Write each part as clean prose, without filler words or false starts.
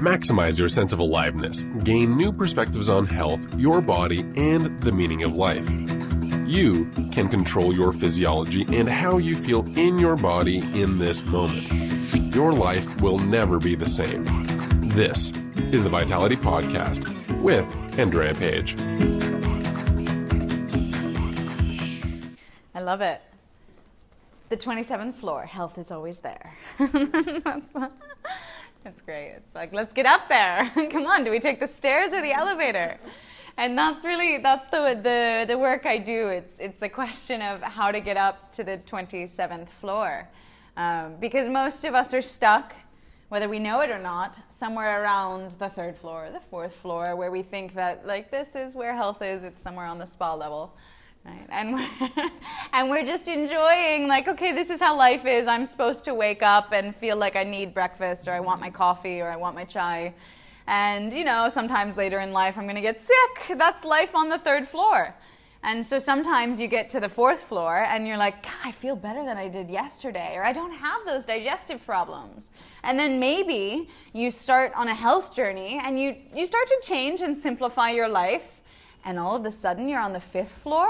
Maximize your sense of aliveness, gain new perspectives on health, your body, and the meaning of life. You can control your physiology and how you feel in your body in this moment. Your life will never be the same. This is the Vitality Podcast with Andrea Page. I love it. The 27th floor, health is always there. That's great. It's like, let's get up there. Come on, do we take the stairs or the elevator? And that's the work I do. It's the question of how to get up to the 27th floor. Because most of us are stuck, whether we know it or not, somewhere around the 3rd floor, the 4th floor, where we think that, like, this is where health is. It's somewhere on the spa level. Right? And we're just enjoying, like, okay, this is how life is. I'm supposed to wake up and feel like I need breakfast, or I want my coffee, or I want my chai. And, you know, sometimes later in life I'm going to get sick. That's life on the 3rd floor. And so sometimes you get to the 4th floor and you're like, God, I feel better than I did yesterday, or I don't have those digestive problems. And then maybe you start on a health journey and you start to change and simplify your life. And all of a sudden you're on the 5th floor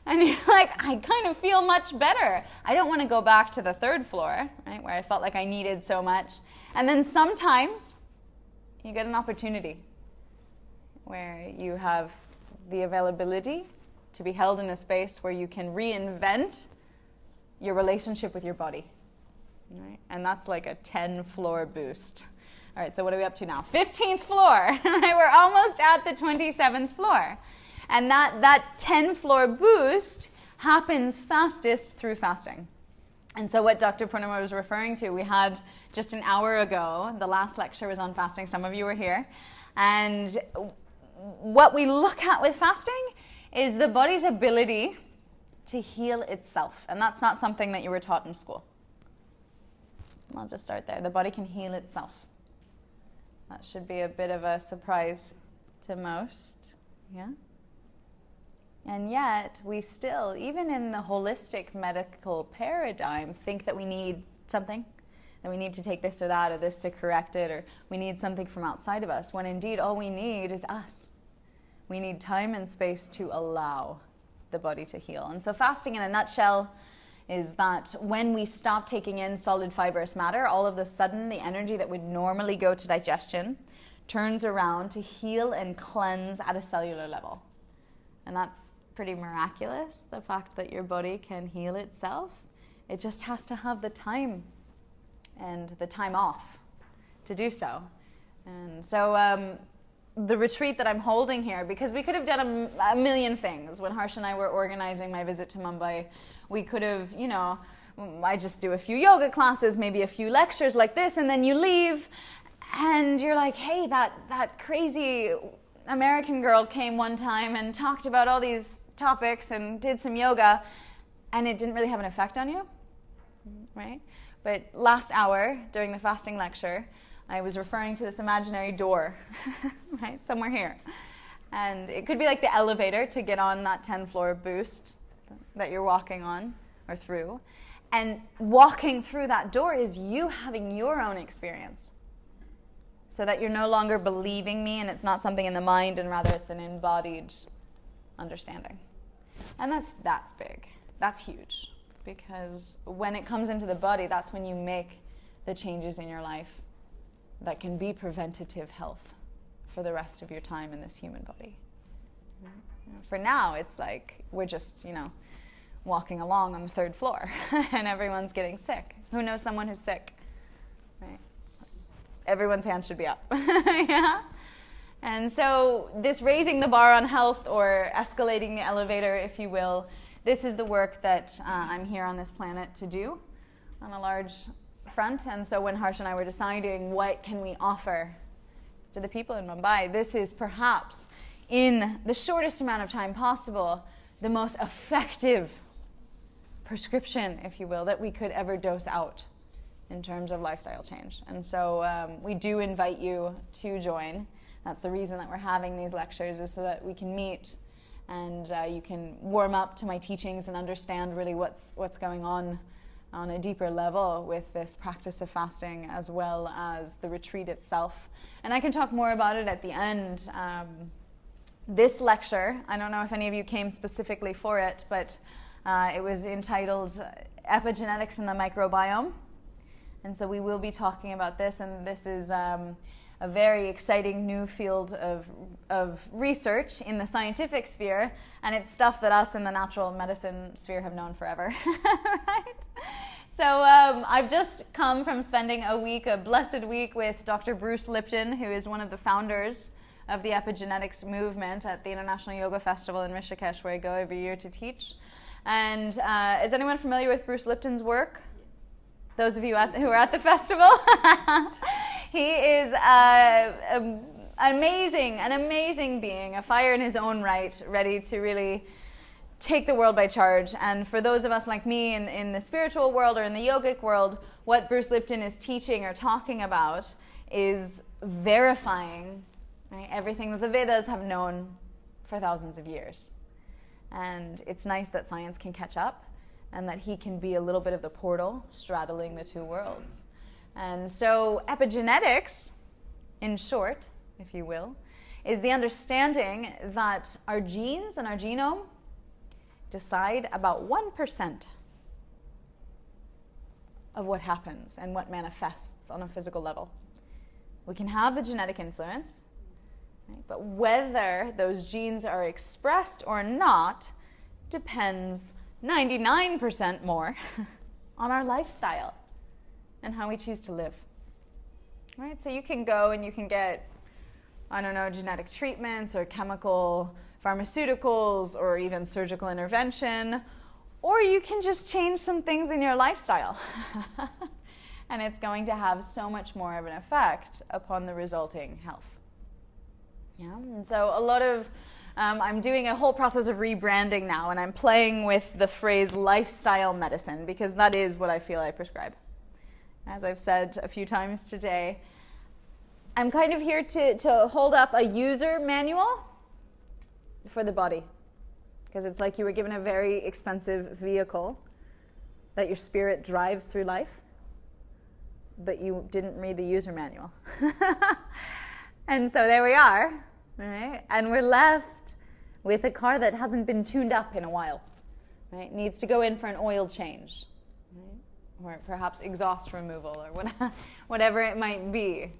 and you're like, I kind of feel much better. I don't want to go back to the 3rd floor, right, where I felt like I needed so much. And then sometimes you get an opportunity where you have the availability to be held in a space where you can reinvent your relationship with your body. Right? And that's like a 10-floor boost. All right, so what are we up to now? 15th floor. Right? We're almost at the 27th floor. And that 10-floor boost happens fastest through fasting. And so what Dr. Purnima was referring to, we had just an hour ago, the last lecture was on fasting. Some of you were here. And what we look at with fasting is the body's ability to heal itself. And that's not something that you were taught in school. I'll just start there. The body can heal itself. That should be a bit of a surprise to most. Yeah? And yet, we still, even in the holistic medical paradigm, think that we need something, that we need to take this or that, or this to correct it, or we need something from outside of us, when indeed all we need is us. We need time and space to allow the body to heal. And so fasting in a nutshell is that when we stop taking in solid fibrous matter, all of a sudden the energy that would normally go to digestion turns around to heal and cleanse at a cellular level. And that's pretty miraculous, the fact that your body can heal itself. It just has to have the time and the time off to do so. And so the retreat that I'm holding here, because we could have done a million things. When Harsh and I were organizing my visit to Mumbai, we could have, you know, I just do a few yoga classes, maybe a few lectures like this, and then you leave and you're like, hey, that crazy American girl came one time and talked about all these topics and did some yoga, and it didn't really have an effect on you, right? But last hour during the fasting lecture, I was referring to this imaginary door, right, somewhere here. And it could be like the elevator to get on that 10-floor boost that you're walking on or through. And walking through that door is you having your own experience. So that you're no longer believing me and it's not something in the mind, and rather it's an embodied understanding. And that's big. That's huge. Because when it comes into the body, that's when you make the changes in your life that can be preventative health for the rest of your time in this human body. For now, it's like we're just, you know, walking along on the 3rd floor and everyone's getting sick. Who knows someone who's sick? Right? Everyone's hand should be up. Yeah? And so this raising the bar on health, or escalating the elevator, if you will, this is the work that I'm here on this planet to do on a large front. And so when Harsh and I were deciding what can we offer to the people in Mumbai, this is perhaps, in the shortest amount of time possible, the most effective prescription, if you will, that we could ever dose out in terms of lifestyle change. And so we do invite you to join. That's the reason that we're having these lectures, is so that we can meet and you can warm up to my teachings and understand really what's going on on a deeper level with this practice of fasting, as well as the retreat itself. And I can talk more about it at the end. This lecture, I don't know if any of you came specifically for it, but it was entitled Epigenetics in the Microbiome. And so we will be talking about this, and this is a very exciting new field of research in the scientific sphere, and it's stuff that us in the natural medicine sphere have known forever, right? So I've just come from spending a blessed week with Dr. Bruce Lipton, who is one of the founders of the epigenetics movement at the International Yoga Festival in Rishikesh, where I go every year to teach. And is anyone familiar with Bruce Lipton's work? Those of you who are at the festival? He is an amazing being, a fire in his own right, ready to really take the world by charge. And for those of us like me in the spiritual world or in the yogic world, what Bruce Lipton is teaching or talking about is verifying, right, everything that the Vedas have known for thousands of years. And it's nice that science can catch up, and that he can be a little bit of the portal straddling the two worlds. And so epigenetics, in short, if you will, is the understanding that our genes and our genome decide about 1% of what happens and what manifests on a physical level. We can have the genetic influence, right? But whether those genes are expressed or not depends 99% more on our lifestyle and how we choose to live, right? So you can go and you can get, I don't know, genetic treatments or chemical pharmaceuticals or even surgical intervention, or you can just change some things in your lifestyle. And it's going to have so much more of an effect upon the resulting health. Yeah, and so a lot of I'm doing a whole process of rebranding now, and I'm playing with the phrase lifestyle medicine, because that is what I feel I prescribe. As I've said a few times today, I'm kind of here to hold up a user manual for the body, because it's like you were given a very expensive vehicle that your spirit drives through life, but you didn't read the user manual. And so there we are. Right? And we're left with a car that hasn't been tuned up in a while, right? Needs to go in for an oil change, right? Or perhaps exhaust removal, or whatever it might be.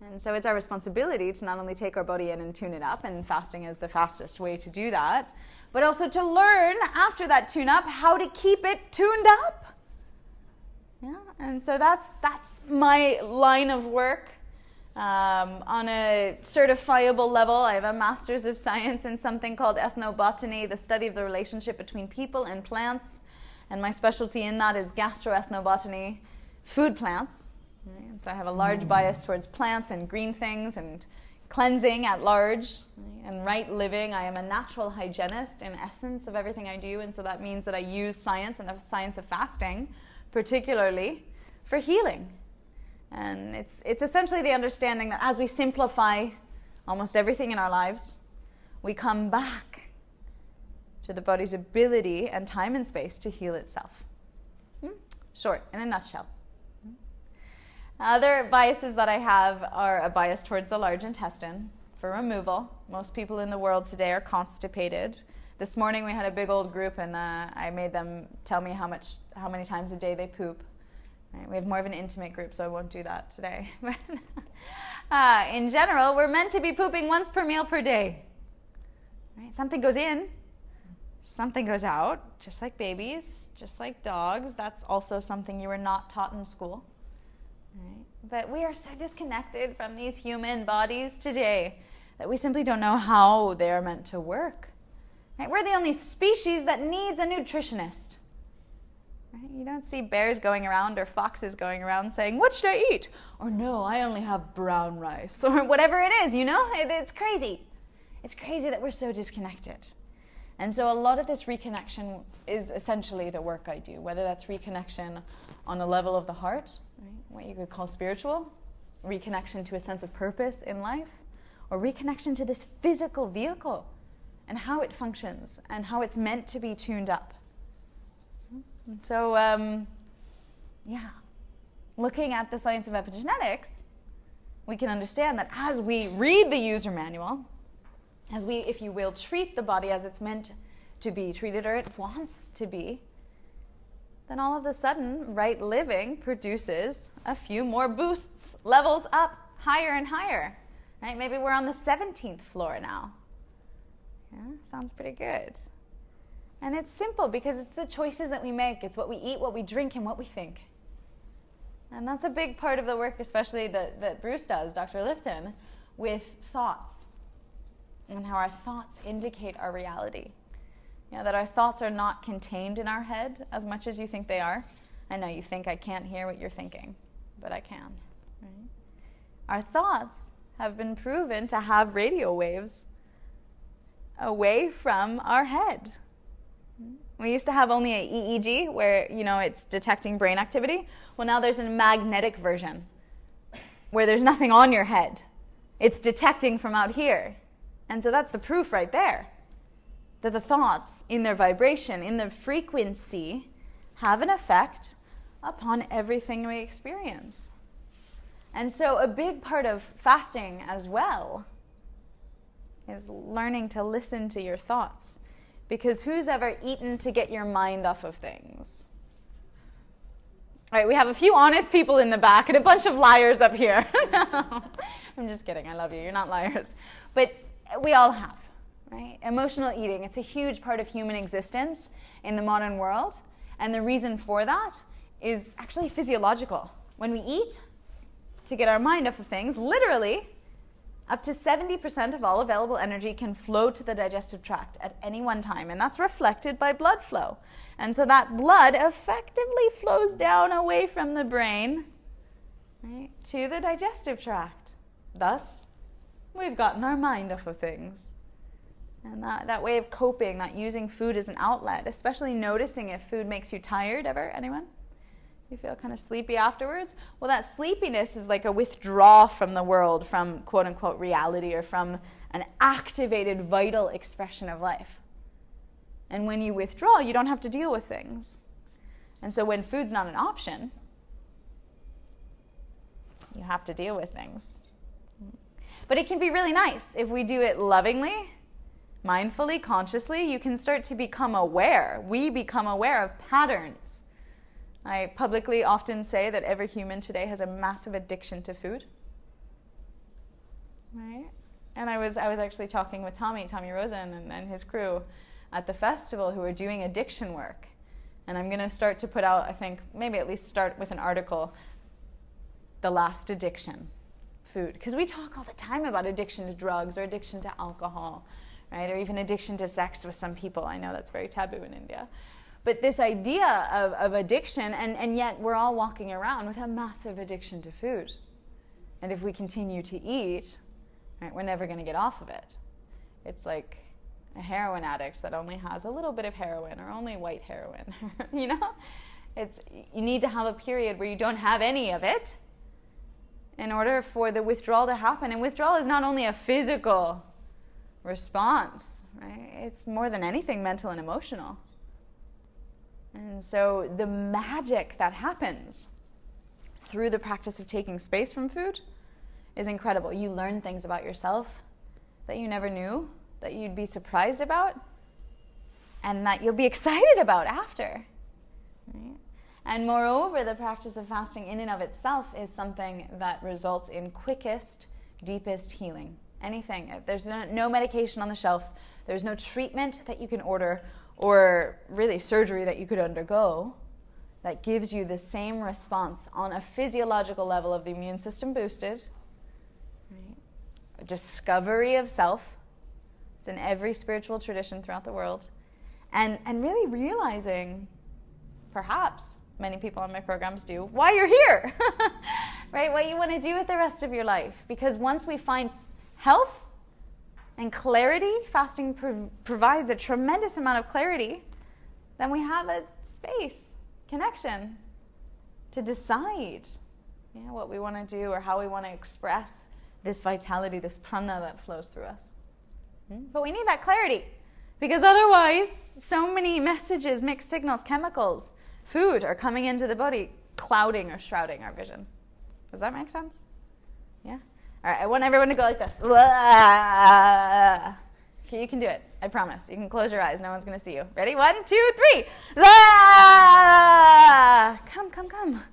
And so it's our responsibility to not only take our body in and tune it up, and fasting is the fastest way to do that, but also to learn after that tune-up how to keep it tuned up. Yeah? And so that's my line of work. On a certifiable level, I have a Master's of Science in something called ethnobotany, the study of the relationship between people and plants. And my specialty in that is gastroethnobotany, food plants. Right? And so I have a large bias towards plants and green things and cleansing at large, right? And right living. I am a natural hygienist in essence of everything I do. And so that means that I use science and the science of fasting, particularly for healing. And it's essentially the understanding that as we simplify almost everything in our lives, we come back to the body's ability and time and space to heal itself. Short, in a nutshell. Other biases that I have are a bias towards the large intestine for removal. Most people in the world today are constipated. This morning we had a big old group, and I made them tell me how many times a day they poop. Right, we have more of an intimate group, so I won't do that today. In general, we're meant to be pooping once per meal per day. Right? Something goes in, something goes out, just like babies, just like dogs. That's also something you were not taught in school. Right? But we are so disconnected from these human bodies today that we simply don't know how they're meant to work. Right? We're the only species that needs a nutritionist. Right? You don't see bears going around or foxes going around saying, "What should I eat?" Or, "No, I only have brown rice," or whatever it is, you know? It's crazy. It's crazy that we're so disconnected. And so a lot of this reconnection is essentially the work I do, whether that's reconnection on a level of the heart, right? What you could call spiritual, reconnection to a sense of purpose in life, or reconnection to this physical vehicle and how it functions and how it's meant to be tuned up. And so Yeah. Looking at the science of epigenetics, we can understand that as we read the user manual, as we, if you will, treat the body as it's meant to be treated or it wants to be, then all of a sudden, right living produces a few more boosts, levels up, higher and higher. Right? Maybe we're on the 17th floor now. Yeah, sounds pretty good. And it's simple because it's the choices that we make. It's what we eat, what we drink, and what we think. And that's a big part of the work, especially that Bruce does, Dr. Lifton, with thoughts and how our thoughts indicate our reality. Yeah, that our thoughts are not contained in our head as much as you think they are. I know you think I can't hear what you're thinking, but I can. Right? Our thoughts have been proven to have radio waves away from our head. We used to have only an EEG where, it's detecting brain activity. Well, now there's a magnetic version where there's nothing on your head. It's detecting from out here. And so that's the proof right there, that the thoughts in their vibration, in their frequency, have an effect upon everything we experience. And so a big part of fasting as well is learning to listen to your thoughts. Because who's ever eaten to get your mind off of things? All right, we have a few honest people in the back and a bunch of liars up here. No, I'm just kidding. I love you. You're not liars. But we all have, right? Emotional eating, it's a huge part of human existence in the modern world. And the reason for that is actually physiological. When we eat to get our mind off of things, literally, up to 70% of all available energy can flow to the digestive tract at any one time, and that's reflected by blood flow. And so that blood effectively flows down away from the brain, right, to the digestive tract. Thus, we've gotten our mind off of things. And that way of coping, that using food as an outlet, especially noticing if food makes you tired ever, anyone? You feel kind of sleepy afterwards? Well, that sleepiness is like a withdrawal from the world, from quote-unquote reality, or from an activated, vital expression of life. And when you withdraw, you don't have to deal with things. And so when food's not an option, you have to deal with things. But it can be really nice if we do it lovingly, mindfully, consciously. You can start to become aware. We become aware of patterns. I publicly often say that every human today has a massive addiction to food. Right? And I was actually talking with Tommy Rosen and his crew at the festival who are doing addiction work. And I'm going to start to put out, I think, maybe at least start with an article, The Last Addiction, Food. Because we talk all the time about addiction to drugs or addiction to alcohol, right? Or even addiction to sex with some people. I know that's very taboo in India. But this idea of addiction, and yet we're all walking around with a massive addiction to food. And if we continue to eat, right, we're never going to get off of it. It's like a heroin addict that only has a little bit of heroin or only white heroin. You need to have a period where you don't have any of it in order for the withdrawal to happen. And withdrawal is not only a physical response, right? It's more than anything mental and emotional. And so the magic that happens through the practice of taking space from food is incredible. You learn things about yourself that you never knew, that you'd be surprised about, and that you'll be excited about after. Right? And moreover, the practice of fasting in and of itself is something that results in quickest, deepest healing. Anything. There's no medication on the shelf. There's no treatment that you can order or really surgery that you could undergo that gives you the same response on a physiological level of the immune system boosted. Right? A discovery of self. It's in every spiritual tradition throughout the world. And really realizing, perhaps many people on my programs do, why you're here. Right? What you want to do with the rest of your life. Because once we find health and clarity, fasting provides a tremendous amount of clarity, then we have a space, connection, to decide what we want to do or how we want to express this vitality, this prana that flows through us. But we need that clarity, because otherwise so many messages, mixed signals, chemicals, food are coming into the body clouding or shrouding our vision. Does that make sense? Yeah? All right, I want everyone to go like this. Okay, you can do it. I promise. You can close your eyes. No one's going to see you. Ready? 1, 2, 3. Come, come, come.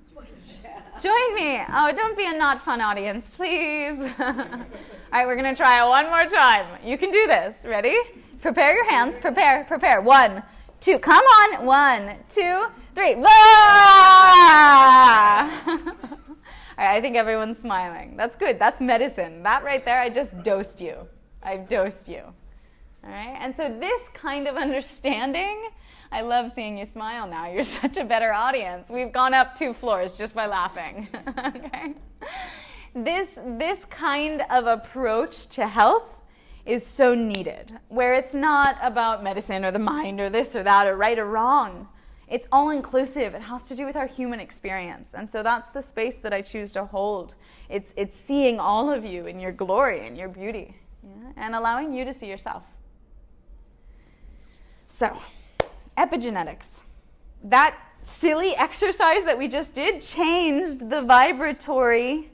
Join me. Oh, don't be a not fun audience, please. All right, we're going to try it one more time. You can do this. Ready? Prepare your hands. Prepare, prepare. 1, 2. Come on. 1, 2, 3. All right, I think everyone's smiling. That's good. That's medicine. That right there, I just dosed you. I've dosed you. All right? And so this kind of understanding, I love seeing you smile now. You're such a better audience. We've gone up 2 floors just by laughing. Okay? This kind of approach to health is so needed, where it's not about medicine or the mind or this or that or right or wrong. It's all inclusive. It has to do with our human experience. And so that's the space that I choose to hold. It's seeing all of you in your glory and your beauty, yeah? And allowing you to see yourself. So, epigenetics. That silly exercise that we just did changed the vibratory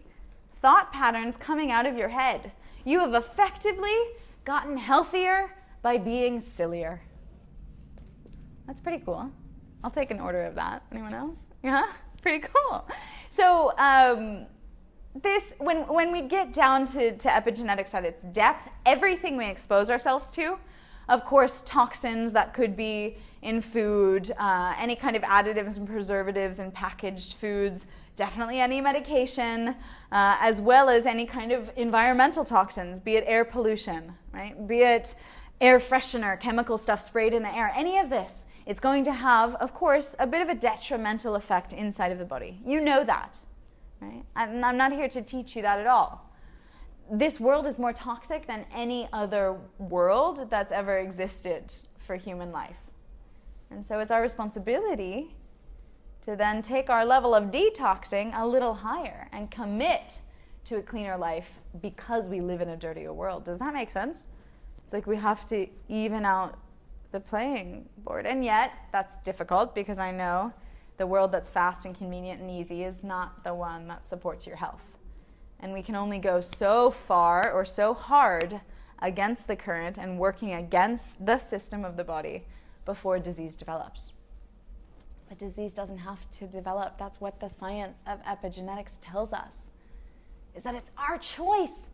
thought patterns coming out of your head. You have effectively gotten healthier by being sillier. That's pretty cool. I'll take an order of that. Anyone else? Yeah? Pretty cool. So when we get down to epigenetics at its depth, everything we expose ourselves to, of course, toxins that could be in food, any kind of additives and preservatives in packaged foods, definitely any medication, as well as any kind of environmental toxins, be it air pollution, right? Be it air freshener, chemical stuff sprayed in the air, any of this. It's going to have, of course, a bit of a detrimental effect inside of the body. You know that, right? I'm not here to teach you that at all. This world is more toxic than any other world that's ever existed for human life. And so it's our responsibility to then take our level of detoxing a little higher and commit to a cleaner life because we live in a dirtier world. Does that make sense? It's like we have to even out the playing board. And yet, that's difficult because I know the world that's fast and convenient and easy is not the one that supports your health. And we can only go so far or so hard against the current and working against the system of the body before disease develops. But disease doesn't have to develop. That's what the science of epigenetics tells us, is that it's our choice.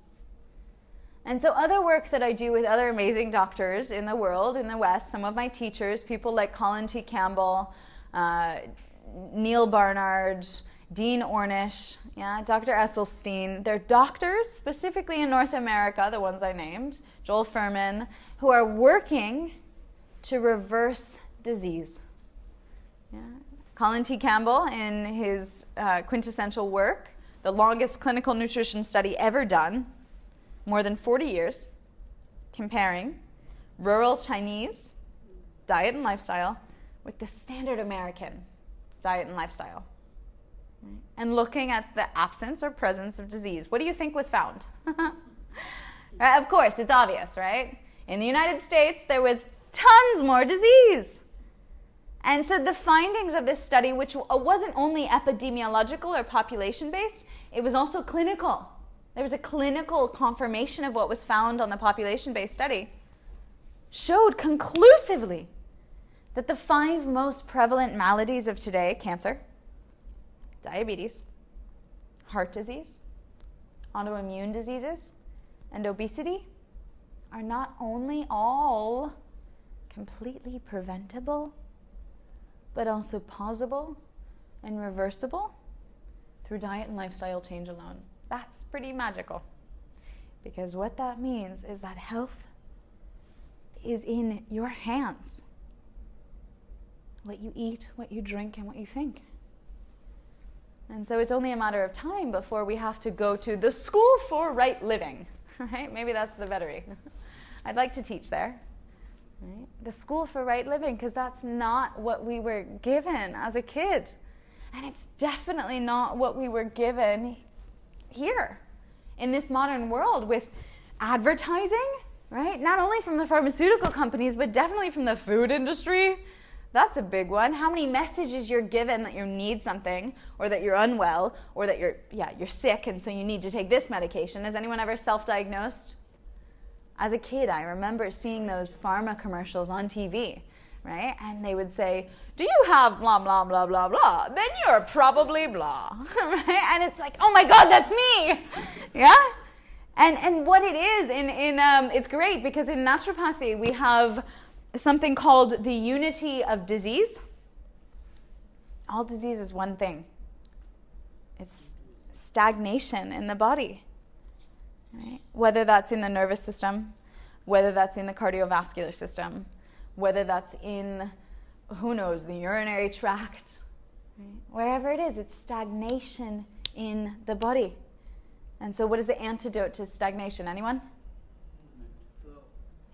And so other work that I do with other amazing doctors in the world, in the West, some of my teachers, people like Colin T. Campbell, Neil Barnard, Dean Ornish, yeah, Dr. Esselstyn, they're doctors, specifically in North America, the ones I named, Joel Fuhrman, who are working to reverse disease. Yeah. Colin T. Campbell, in his quintessential work, the longest clinical nutrition study ever done, more than 40 years, comparing rural Chinese diet and lifestyle with the standard American diet and lifestyle, right? And looking at the absence or presence of disease. What do you think was found? Right, of course, it's obvious, right? In the United States, there was tons more disease. And so the findings of this study, which wasn't only epidemiological or population-based, it was also clinical. There was a clinical confirmation of what was found on the population-based study, showed conclusively that the 5 most prevalent maladies of today, cancer, diabetes, heart disease, autoimmune diseases, and obesity, are not only all completely preventable, but also possible and reversible through diet and lifestyle change alone. That's pretty magical, because what that means is that health is in your hands. What you eat, what you drink, and what you think. And so it's only a matter of time before we have to go to the school for right living, right? Maybe that's the better. I'd like to teach there, right? The school for right living, because that's not what we were given as a kid. And it's definitely not what we were given here in this modern world with advertising, right? Not only from the pharmaceutical companies, but definitely from the food industry, That's a big one. How many messages you're given that you need something, or that you're unwell, or that you're sick and so you need to take this medication. Has anyone ever self-diagnosed? As a kid, I remember seeing those pharma commercials on TV, right? And they would say, do you have blah, blah, blah, blah, blah? Then you're probably blah, right? And it's like, oh my God, that's me, yeah? And what it is, it's great because in naturopathy we have something called the unity of disease. All disease is one thing. It's stagnation in the body. Right? Whether that's in the nervous system, whether that's in the cardiovascular system, whether that's in, who knows, the urinary tract, right? Wherever it is, it's stagnation in the body. And so what is the antidote to stagnation? Anyone?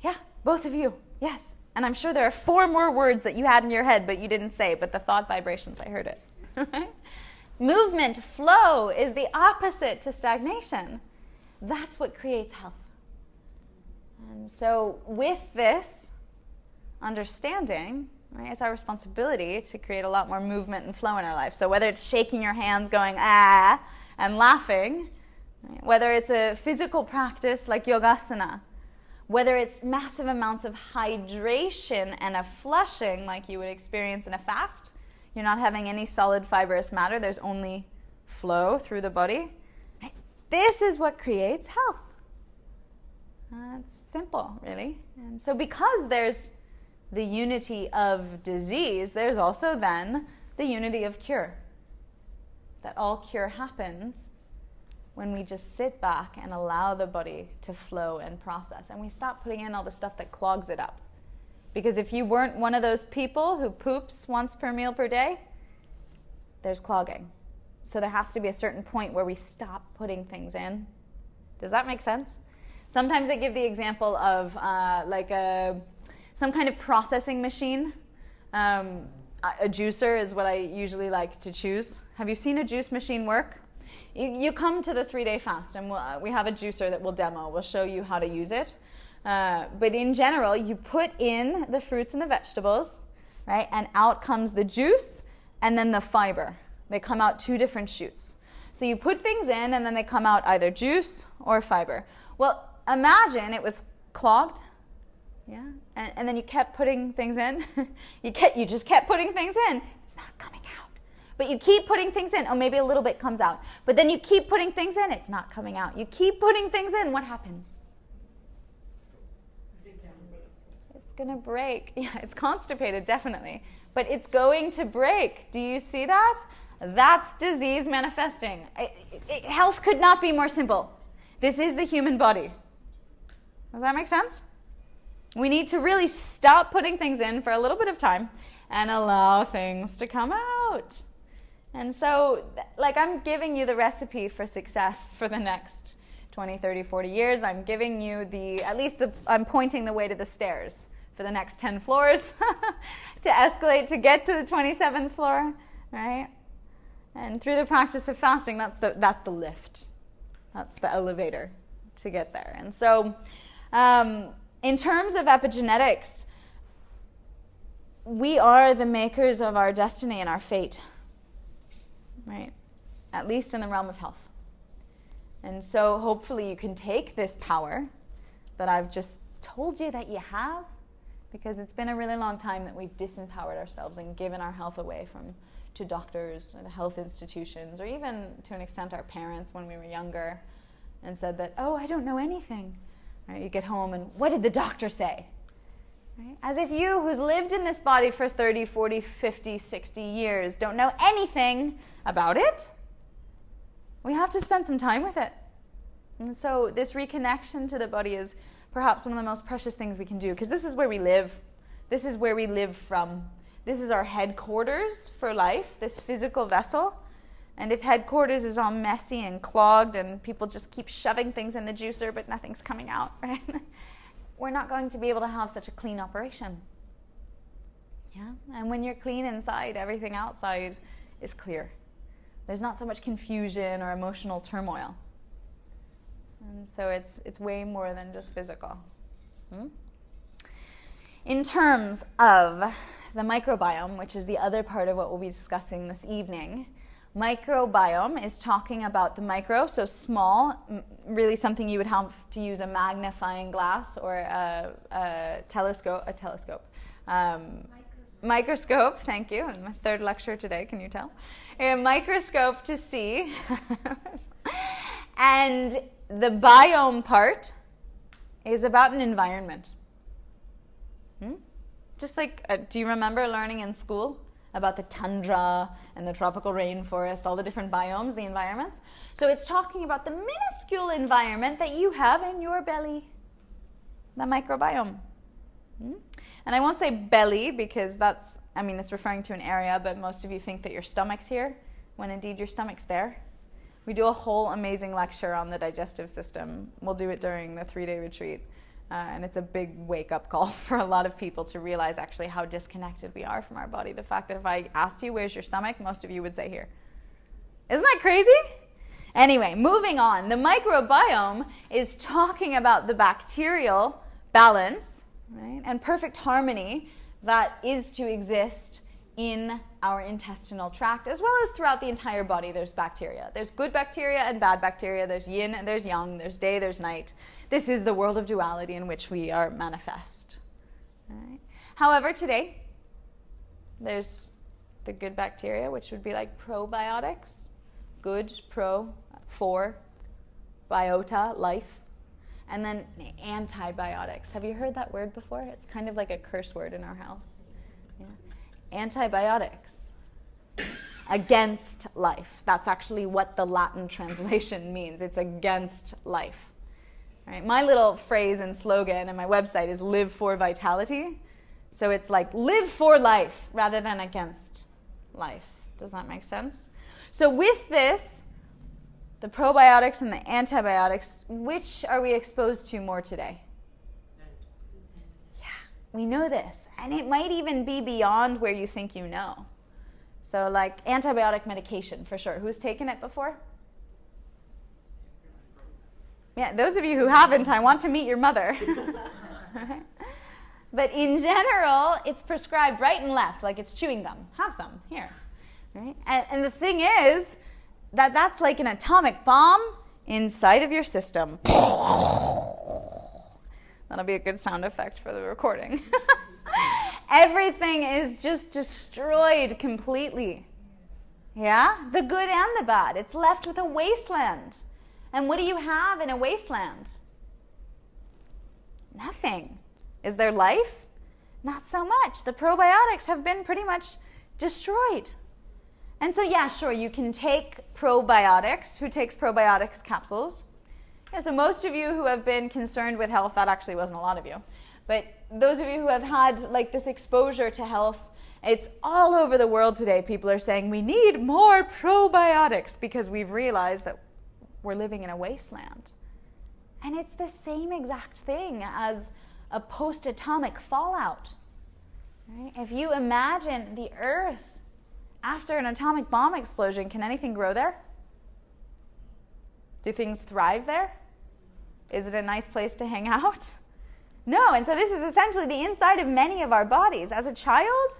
Yeah, both of you. Yes. And I'm sure there are 4 more words that you had in your head but you didn't say, but the thought vibrations, I heard it. Movement, flow is the opposite to stagnation. That's what creates health. And so with this understanding, right, it's our responsibility to create a lot more movement and flow in our life. So whether it's shaking your hands going, ah, and laughing, right, whether it's a physical practice like yogasana, whether it's massive amounts of hydration and a flushing like you would experience in a fast, you're not having any solid fibrous matter, there's only flow through the body. This is what creates health. It's simple, really. And so because there's the unity of disease, there's also then the unity of cure. That all cure happens when we just sit back and allow the body to flow and process. And we stop putting in all the stuff that clogs it up. Because if you weren't one of those people who poops once per meal per day, there's clogging. So there has to be a certain point where we stop putting things in. Does that make sense? Sometimes I give the example of some kind of processing machine. A juicer is what I usually like to choose. Have you seen a juice machine work? You come to the 3-day fast, and we have a juicer that we'll demo. We'll show you how to use it. But in general, you put in the fruits and the vegetables, right? And out comes the juice and then the fiber. They come out 2 different shoots. So you put things in, and then they come out either juice or fiber. Well, imagine it was clogged, yeah? And then you kept putting things in. you just kept putting things in. It's not coming out. But you keep putting things in. Oh, maybe a little bit comes out. But then you keep putting things in. It's not coming out. You keep putting things in. What happens? It's going to break. Yeah, it's constipated, definitely. But it's going to break. Do you see that? That's disease manifesting. Health could not be more simple. This is the human body. Does that make sense? We need to really stop putting things in for a little bit of time and allow things to come out. And so, like, I'm giving you the recipe for success for the next 20, 30, 40 years. I'm giving you I'm pointing the way to the stairs for the next 10 floors to escalate to get to the 27th floor, right? And through the practice of fasting, that's the lift. That's the elevator to get there. And so, in terms of epigenetics, we are the makers of our destiny and our fate, right? At least in the realm of health. And so hopefully you can take this power that I've just told you that you have, because it's been a really long time that we've disempowered ourselves and given our health away to doctors and health institutions, or even to an extent our parents when we were younger, and said that, oh, I don't know anything. Right? You get home and what did the doctor say? Right? As if you, who's lived in this body for 30, 40, 50, 60 years, don't know anything about it. We have to spend some time with it. And so this reconnection to the body is perhaps one of the most precious things we can do, because this is where we live. This is where we live from. This is our headquarters for life, this physical vessel. And if headquarters is all messy and clogged and people just keep shoving things in the juicer but nothing's coming out, right? We're not going to be able to have such a clean operation. Yeah? And when you're clean inside, everything outside is clear. There's not so much confusion or emotional turmoil. And so it's way more than just physical. In terms of the microbiome, which is the other part of what we'll be discussing this evening. Microbiome is talking about the micro, so small, really something you would have to use a magnifying glass or a telescope. Microscope, thank you. My third lecture today, can you tell? A microscope to see. And the biome part is about an environment. Just like, do you remember learning in school about the tundra and the tropical rainforest, all the different biomes, the environments? So it's talking about the minuscule environment that you have in your belly, the microbiome. And I won't say belly because that's, it's referring to an area, but most of you think that your stomach's here, when indeed your stomach's there. We do a whole amazing lecture on the digestive system. We'll do it during the 3-day retreat. And it's a big wake-up call for a lot of people to realize actually how disconnected we are from our body. The fact that if I asked you, where's your stomach, most of you would say here. Isn't that crazy? Anyway, moving on. The microbiome is talking about the bacterial balance, right, and perfect harmony that is to exist in our intestinal tract, as well as throughout the entire body. There's bacteria. There's good bacteria and bad bacteria. There's yin and there's yang. There's day, there's night. This is the world of duality in which we are manifest. All right. However, today, there's the good bacteria, which would be like probiotics. Good, pro, for, biota, life. And then antibiotics. Have you heard that word before? It's kind of like a curse word in our house. Yeah. Antibiotics. Against life. That's actually what the Latin translation means. It's against life. Right? My little phrase and slogan on my website is live for vitality. So it's like live for life rather than against life. Does that make sense? So with this, the probiotics and the antibiotics, which are we exposed to more today? Yeah, we know this. And it might even be beyond where you think you know. So like antibiotic medication, for sure. Who's taken it before? Yeah, those of you who haven't, I want to meet your mother. But in general, it's prescribed right and left, like it's chewing gum. Have some, here. Right? And the thing is, that's like an atomic bomb inside of your system. That'll be a good sound effect for the recording. Everything is just destroyed completely. Yeah? The good and the bad. It's left with a wasteland. And what do you have in a wasteland? Nothing. Is there life? Not so much. The probiotics have been pretty much destroyed. And so, yeah, sure, you can take probiotics. Who takes probiotics capsules? Yeah, so most of you who have been concerned with health, that actually wasn't a lot of you, but those of you who have had like this exposure to health, it's all over the world today. People are saying we need more probiotics because we've realized that we're living in a wasteland. And it's the same exact thing as a post-atomic fallout. Right? If you imagine the Earth after an atomic bomb explosion, can anything grow there? Do things thrive there? Is it a nice place to hang out? No, and so this is essentially the inside of many of our bodies. As a child,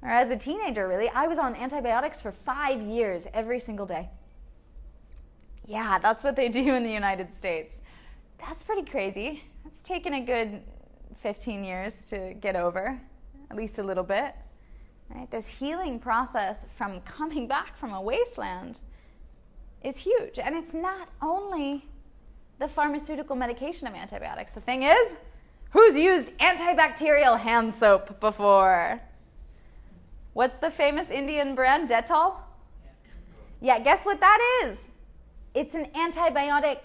or as a teenager really, I was on antibiotics for 5 years every single day. Yeah, that's what they do in the United States. That's pretty crazy. It's taken a good 15 years to get over, at least a little bit. Right? This healing process from coming back from a wasteland is huge. And it's not only the pharmaceutical medication of antibiotics. The thing is, who's used antibacterial hand soap before? What's the famous Indian brand, Dettol? Yeah, guess what that is? It's an antibiotic.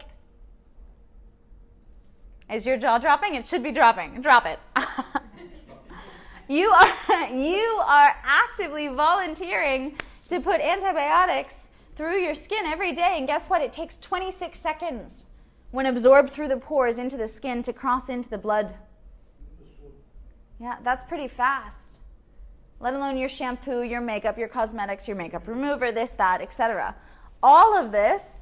Is your jaw dropping? It should be dropping. Drop it. You are actively volunteering to put antibiotics through your skin every day, and guess what? It takes 26 seconds when absorbed through the pores into the skin to cross into the blood. Yeah, that's pretty fast. Let alone your shampoo, your makeup, your cosmetics, your makeup remover, this, that, etc. All of this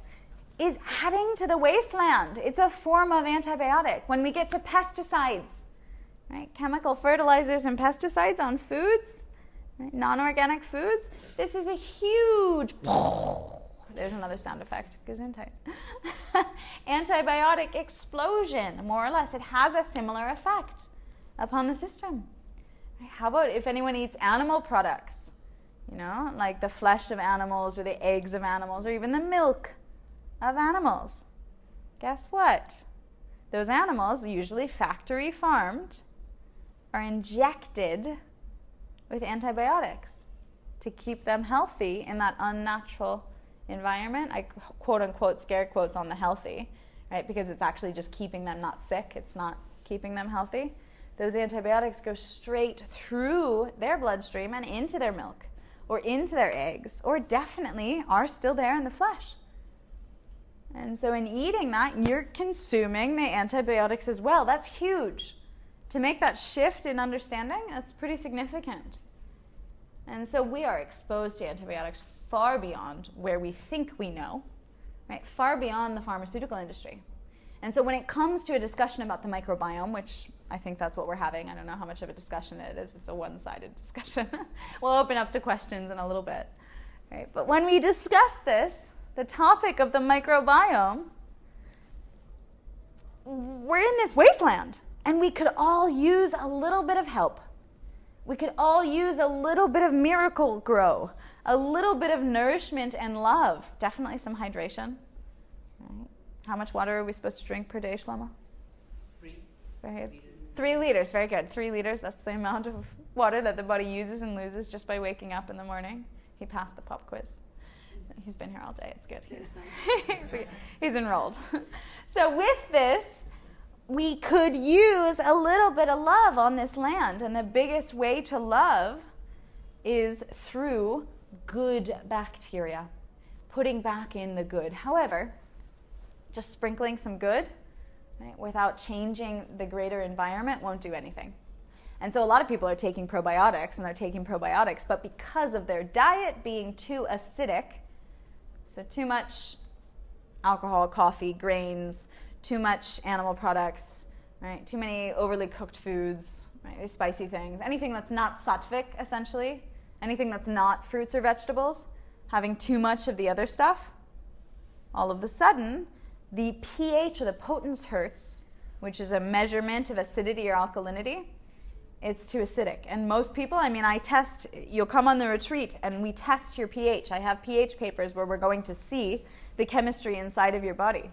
is adding to the wasteland. It's a form of antibiotic. When we get to pesticides, right? Chemical fertilizers and pesticides on foods, right? Non-organic foods. This is a huge, there's another sound effect, Gesundheit. Antibiotic explosion, more or less. It has a similar effect upon the system. How about if anyone eats animal products, you know, like the flesh of animals or the eggs of animals or even the milk of animals? Guess what? Those animals, usually factory farmed, are injected with antibiotics to keep them healthy in that unnatural environment. I quote unquote scare quotes on the healthy, right? Because it's actually just keeping them not sick. It's not keeping them healthy. Those antibiotics go straight through their bloodstream and into their milk or into their eggs, or definitely are still there in the flesh. And so in eating that, you're consuming the antibiotics as well. That's huge. To make that shift in understanding, that's pretty significant. And so we are exposed to antibiotics far beyond where we think we know, right? Far beyond the pharmaceutical industry. And so when it comes to a discussion about the microbiome, which I think that's what we're having, I don't know how much of a discussion it is. It's a one-sided discussion. We'll open up to questions in a little bit, right? But when we discuss this, the topic of the microbiome, we're in this wasteland, and we could all use a little bit of help. We could all use a little bit of miracle grow, a little bit of nourishment and love, definitely some hydration. Right? How much water are we supposed to drink per day, Shlomo? 3 Very, liters. 3 liters, very good. 3 liters, that's the amount of water that the body uses and loses just by waking up in the morning. He passed the pop quiz. He's been here all day, it's good. He's enrolled. So with this, we could use a little bit of love on this land, and the biggest way to love is through good bacteria, putting back in the good. However, just sprinkling some good, right, without changing the greater environment won't do anything. And so a lot of people are taking probiotics, and they're taking probiotics, but because of their diet being too acidic, so too much alcohol, coffee, grains, too much animal products, right, too many overly cooked foods, right, these spicy things, anything that's not sattvic, essentially, anything that's not fruits or vegetables, having too much of the other stuff, all of a sudden, the pH or the potence Hertz, which is a measurement of acidity or alkalinity, it's too acidic. And most people, I mean, I test, you'll come on the retreat and we test your pH. I have pH papers where we're going to see the chemistry inside of your body.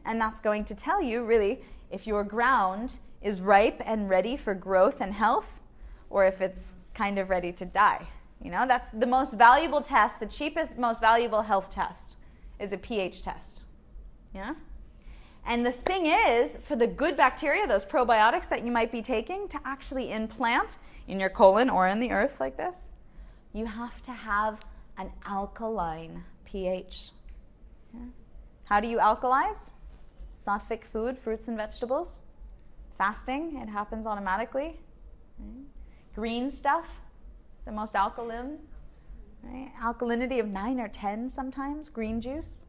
And that's going to tell you, really, if your ground is ripe and ready for growth and health, or if it's kind of ready to die. You know, that's the most valuable test, the cheapest, most valuable health test is a pH test. Yeah? And the thing is, for the good bacteria, those probiotics that you might be taking, to actually implant in your colon or in the earth like this, you have to have an alkaline pH. Yeah? How do you alkalize? Sattvic food, fruits and vegetables. Fasting, it happens automatically. Right? Green stuff, the most alkaline. Right? Alkalinity of 9 or 10 sometimes, green juice.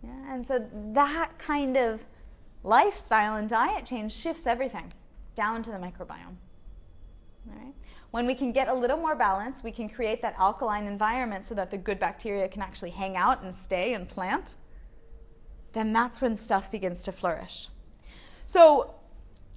Yeah? And so that kind of lifestyle and diet change shifts everything down to the microbiome. All right? When we can get a little more balance, we can create that alkaline environment so that the good bacteria can actually hang out and stay and plant, then that's when stuff begins to flourish. So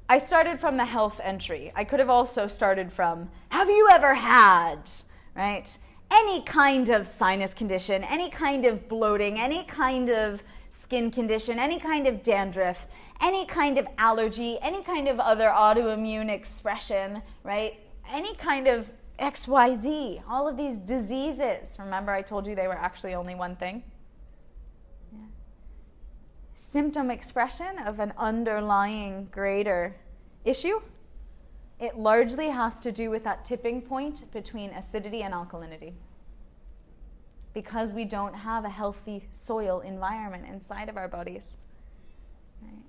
I started from the health entry. I could have also started from, have you ever had, right, any kind of sinus condition, any kind of bloating, any kind of skin condition, any kind of dandruff, any kind of allergy, any kind of other autoimmune expression, right, any kind of XYZ, all of these diseases. Remember I told you they were actually only one thing? Yeah. Symptom expression of an underlying greater issue. It largely has to do with that tipping point between acidity and alkalinity. Because we don't have a healthy soil environment inside of our bodies. Right?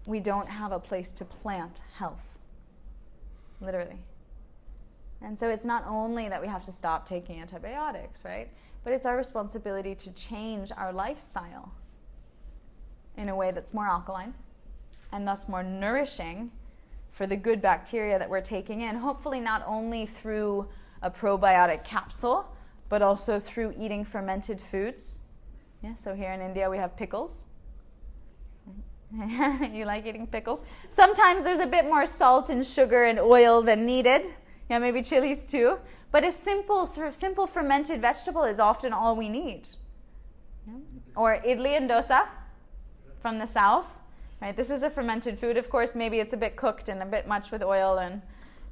We don't have a place to plant health. Literally. And so it's not only that we have to stop taking antibiotics, right? But it's our responsibility to change our lifestyle in a way that's more alkaline and thus more nourishing for the good bacteria that we're taking in, hopefully not only through a probiotic capsule, but also through eating fermented foods. Yeah, so here in India we have pickles. You like eating pickles? Sometimes there's a bit more salt and sugar and oil than needed. Yeah, maybe chilies too. But a simple fermented vegetable is often all we need. Yeah. Or idli and dosa from the south. Right? This is a fermented food. Of course, maybe it's a bit cooked and a bit much with oil. And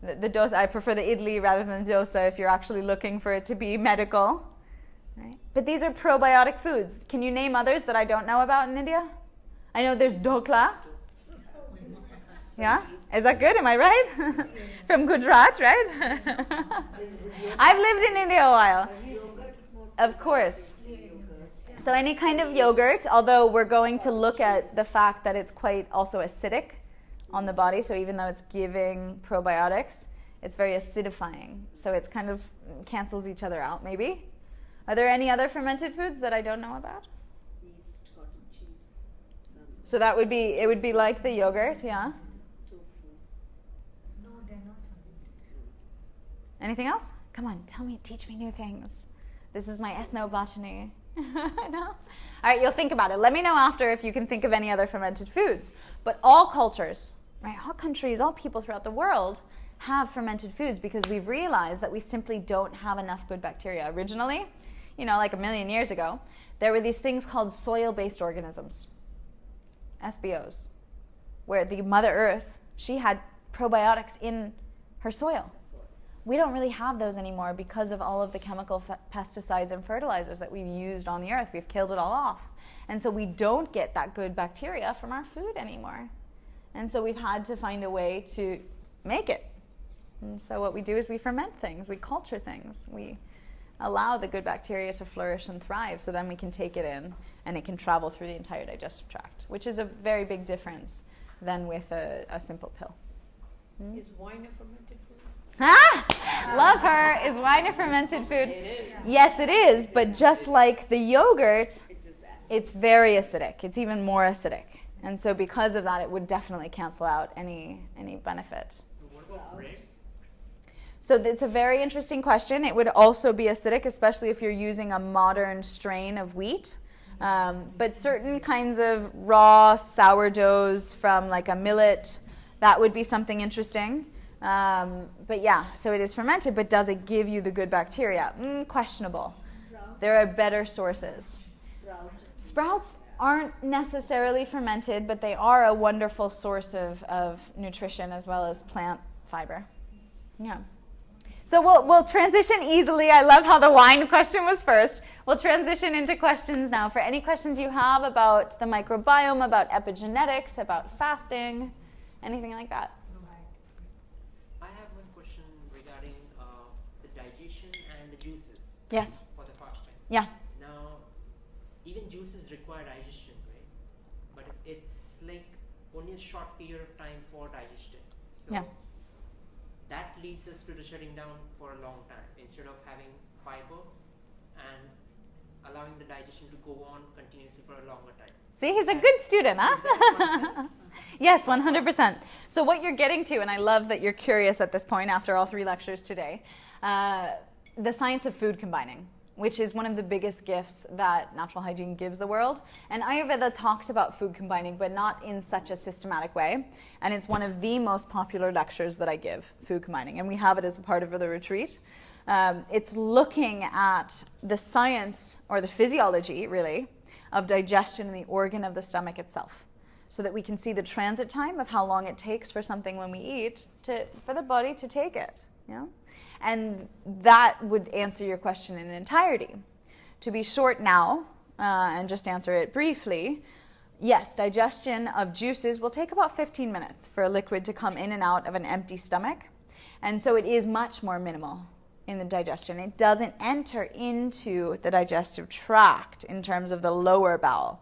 the dosa, I prefer the idli rather than the dosa if you're actually looking for it to be medical. Right? But these are probiotic foods. Can you name others that I don't know about in India? I know there's dokla. Yeah? Is that good? Am I right? From Gujarat, right? I've lived in India a while. Of course. So any kind of yogurt, although we're going to look at the fact that it's quite also acidic on the body. So even though it's giving probiotics, it's very acidifying. So it's kind of cancels each other out, maybe. Are there any other fermented foods that I don't know about? Yeast, cottage cheese. So that would be, it would be like the yogurt, yeah? No, they're not fermented. Anything else? Come on, tell me, teach me new things. This is my ethnobotany. No? All right, you'll think about it. Let me know after if you can think of any other fermented foods. But all cultures, right, all countries, all people throughout the world have fermented foods because we've realized that we simply don't have enough good bacteria. Originally, you know, like 1 million years ago, there were these things called soil-based organisms, SBOs, where the Mother Earth, she had probiotics in her soil. We don't really have those anymore because of all of the chemical pesticides and fertilizers that we've used on the earth. We've killed it all off. And so we don't get that good bacteria from our food anymore. And so we've had to find a way to make it. And so what we do is we ferment things, we culture things, we allow the good bacteria to flourish and thrive so then we can take it in and it can travel through the entire digestive tract, which is a very big difference than with a simple pill. Is wine a fermented food? Ah! Love her. Is wine a fermented food? It is. Yes, it is. But just like the yogurt, it's very acidic. It's even more acidic. And so because of that, it would definitely cancel out any benefit. What about bread? So it's a very interesting question. It would also be acidic, especially if you're using a modern strain of wheat. But certain kinds of raw sourdoughs from like a millet, that would be something interesting. But yeah, so it is fermented, but does it give you the good bacteria? Questionable. There are better sources. Sprouts aren't necessarily fermented, but they are a wonderful source of nutrition as well as plant fiber. Yeah. So we'll transition easily. I love how the wine question was first. We'll transition into questions now. For any questions you have about the microbiome, about epigenetics, about fasting, anything like that. I have one question regarding the digestion and the juices. Yes. For the fasting. Yeah. Now, even juices require digestion, right? But it's like only a short period of time for digestion. So Yeah. that leads us to the shutting down for a long time instead of having fiber and allowing the digestion to go on continuously for a longer time. See, he's a good student, Is that a huh? concept? Yes, 100%. So what you're getting to, and I love that you're curious at this point after all 3 lectures today, the science of food combining, which is one of the biggest gifts that natural hygiene gives the world. And Ayurveda talks about food combining, but not in such a systematic way. And it's one of the most popular lectures that I give, food combining. And we have it as a part of the retreat. It's looking at the science, or the physiology, really, of digestion in the organ of the stomach itself, so that we can see the transit time of how long it takes for something when we eat for the body to take it. You know? And that would answer your question in entirety. To be short now, and just answer it briefly, yes, digestion of juices will take about 15 minutes for a liquid to come in and out of an empty stomach. And so it is much more minimal in the digestion. It doesn't enter into the digestive tract in terms of the lower bowel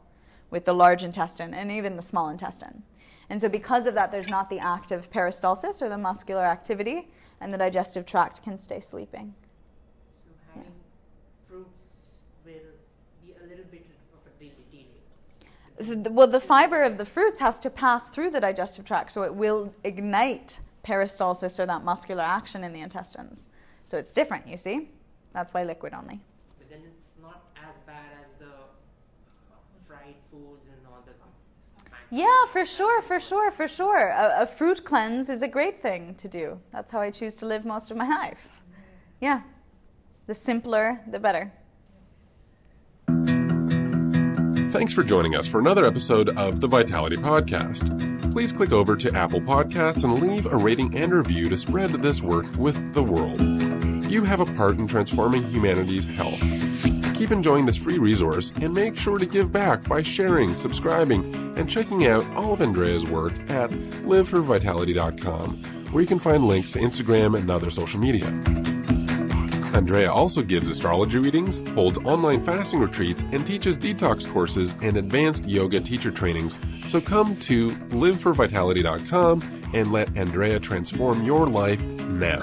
with the large intestine and even the small intestine. And so because of that, there's not the active peristalsis or the muscular activity, and the digestive tract can stay sleeping. So having fruits will be a little bit of a delay. Well, the fiber of the fruits has to pass through the digestive tract, so it will ignite peristalsis, or that muscular action in the intestines. So it's different, you see? That's why liquid only. But then it's not as bad as the fried foods and all the... Yeah, for sure. A fruit cleanse is a great thing to do. That's how I choose to live most of my life. Yeah. The simpler, the better. Thanks for joining us for another episode of the Vitality Podcast. Please click over to Apple Podcasts and leave a rating and review to spread this work with the world. You have a part in transforming humanity's health. Keep enjoying this free resource and make sure to give back by sharing, subscribing, and checking out all of Andrea's work at liveforvitality.com, where you can find links to Instagram and other social media. Andrea also gives astrology readings, holds online fasting retreats, and teaches detox courses and advanced yoga teacher trainings. So come to liveforvitality.com and let Andrea transform your life now.